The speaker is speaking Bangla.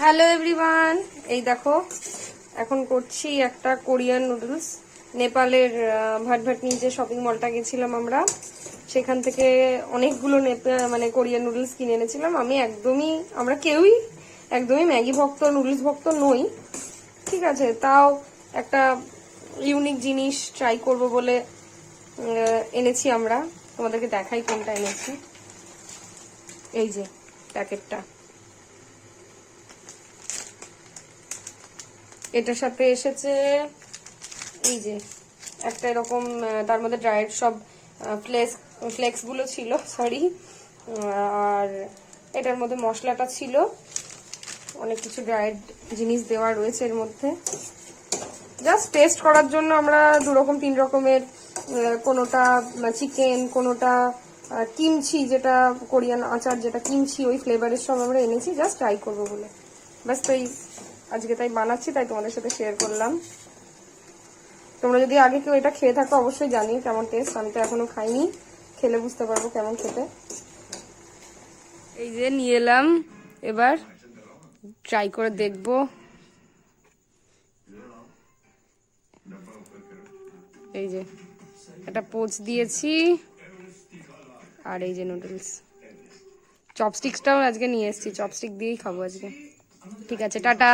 হ্যালো এভরিওয়ান, এই দেখো এখন করছি একটা কোরিয়ান নুডলস। নেপালের ভাটভাটনি যে শপিং মলটা গেছিলাম আমরা, সেখান থেকে অনেকগুলো মানে কোরিয়ান নুডলস কিনে এনেছিলাম। আমরা কেউই একদমই ম্যাগি ভক্ত, নুডলস ভক্ত নই, ঠিক আছে। তাও একটা ইউনিক জিনিস ট্রাই করব বলে এনেছি আমরা। তোমাদেরকে দেখাই কোনটা এনেছি। এই যে প্যাকেটটা, এটার সাথে এসেছে এই যে একটা এরকম, তার মধ্যে ড্রাইড সব ফ্লেক্স গুলো ছিল, সরি। আর এটার মধ্যে মশলাটা ছিল, অনেক কিছু ড্রাইড জিনিস দেওয়া রয়েছে এর মধ্যে। জাস্ট টেস্ট করার জন্য আমরা তিন রকমের, কোনোটা চিকেন, কোনোটা কিমচি, যেটা কোরিয়ান আচার, যেটা কিমচি, ওই ফ্লেভারের সব আমরা এনেছি জাস্ট ট্রাই করবো বলে। ব্যাস, তাই আজকে তাই বানাচ্ছি, তাই তোমাদের সাথে শেয়ার করলাম। তোমরা যদি আগে কেউ এটা খেয়ে থাকো অবশ্যই জানিও কেমন টেস্ট। আমি তো এখনো খাইনি, খেলে বুঝতে পারবো কেমন খেতে। এই যে নিয়ে এলাম, এবার ট্রাই করে দেখবো। এই যে একটা পোচ দিয়েছি, আর এই যে নুডলস। চপস্টিক্সটাও আজকে নিয়ে এসেছি, চপস্টিক দিয়েই খাবো আজকে। ঠিক আছে, টাটা।